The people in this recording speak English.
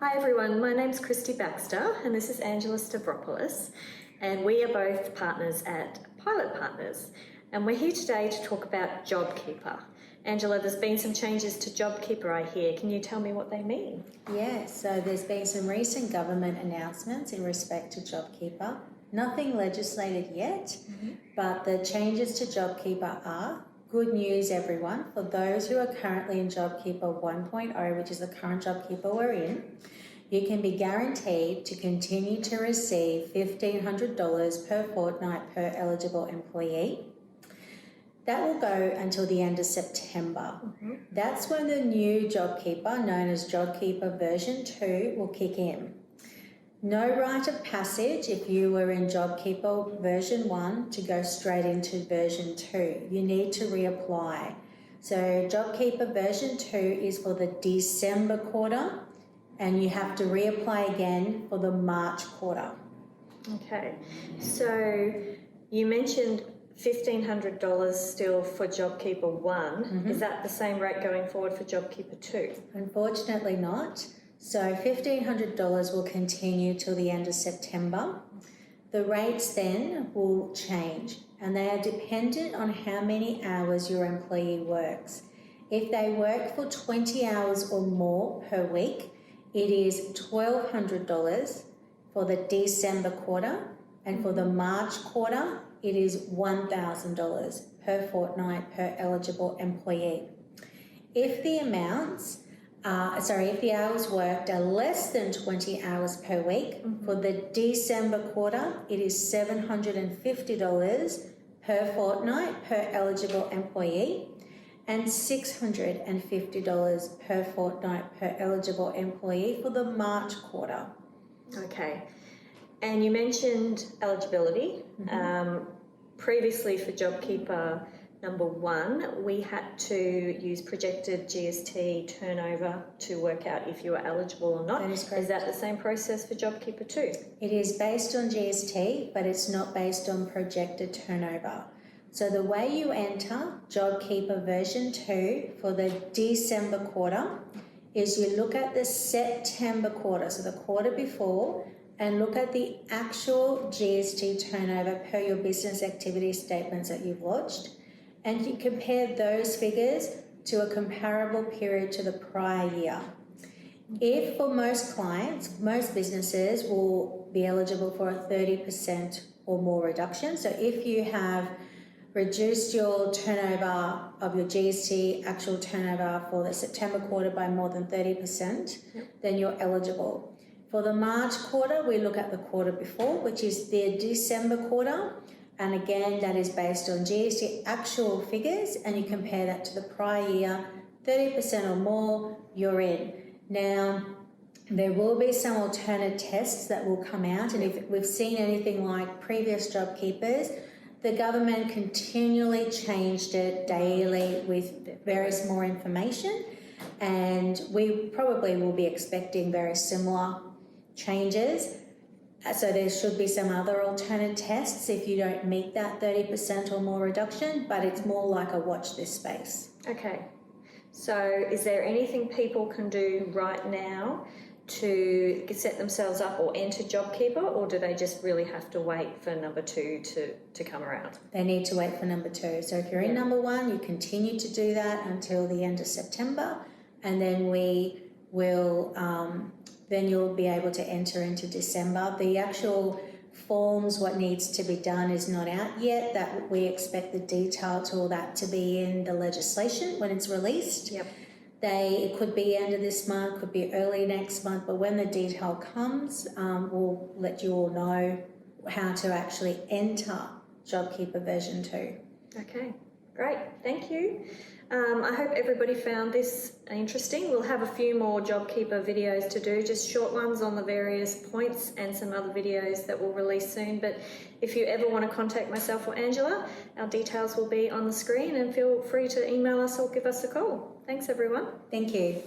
Hi everyone, my name's Kristy Baxter and this is Angela Stavropoulos, and we are both partners at Pilot Partners, and we're here today to talk about JobKeeper. Angela, there's been some changes to JobKeeper, I hear. Can you tell me what they mean? Yeah, so there's been some recent government announcements in respect to JobKeeper. Nothing legislated yet, but the changes to JobKeeper are good news, everyone. For those who are currently in JobKeeper 1.0, which is the current JobKeeper we're in, you can be guaranteed to continue to receive $1,500 per fortnight per eligible employee. That will go until the end of September. That's when the new JobKeeper, known as JobKeeper version 2, will kick in. No rite of passage if you were in JobKeeper version 1 to go straight into version 2. You need to reapply. So JobKeeper version 2 is for the December quarter, and you have to reapply again for the March quarter. Okay, so you mentioned $1,500 still for JobKeeper 1. Is that the same rate going forward for JobKeeper 2? Unfortunately not. So $1,500 will continue till the end of September. The rates then will change, and they are dependent on how many hours your employee works. If they work for 20 hours or more per week, it is $1,200 for the December quarter, and for the March quarter, it is $1,000 per fortnight per eligible employee. If the if the hours worked are less than 20 hours per week, for the December quarter, it is $750 per fortnight per eligible employee, and $650 per fortnight per eligible employee for the March quarter. Okay, and you mentioned eligibility. Previously for JobKeeper number 1, we had to use projected GST turnover to work out if you were eligible or not. That is correct. Is that the same process for JobKeeper 2? It is based on GST, but it's not based on projected turnover. So the way you enter JobKeeper version 2 for the December quarter is you look at the September quarter, so the quarter before, and look at the actual GST turnover per your business activity statements that you've lodged, and you compare those figures to a comparable period to the prior year. If for most clients, most businesses will be eligible for a 30% or more reduction. So if you have reduced your turnover of your GST actual turnover for the September quarter by more than 30%, then you're eligible. For the March quarter, we look at the quarter before, which is the December quarter. And again, that is based on GST actual figures, and you compare that to the prior year, 30% or more, you're in. Now, there will be some alternate tests that will come out, and if we've seen anything like previous JobKeepers, the government continually changed it daily with various more information, and we probably will be expecting very similar changes. So there should be some other alternate tests if you don't meet that 30% or more reduction, but it's more like a watch this space. Okay, so is there anything people can do right now to set themselves up or enter JobKeeper, or do they just really have to wait for number 2 to come around? They need to wait for number 2. So if you're in number 1, you continue to do that until the end of September, and then we will then you'll be able to enter into December. The actual forms, what needs to be done, is not out yet. That we expect the detail to all that to be in the legislation when it's released. It could be end of this month, could be early next month, but when the detail comes, we'll let you all know how to actually enter JobKeeper version 2. Okay, great, thank you. I hope everybody found this interesting. We'll have a few more JobKeeper videos to do, just short ones on the various points, and some other videos that we'll release soon. But if you ever want to contact myself or Angela, our details will be on the screen, and feel free to email us or give us a call. Thanks everyone. Thank you.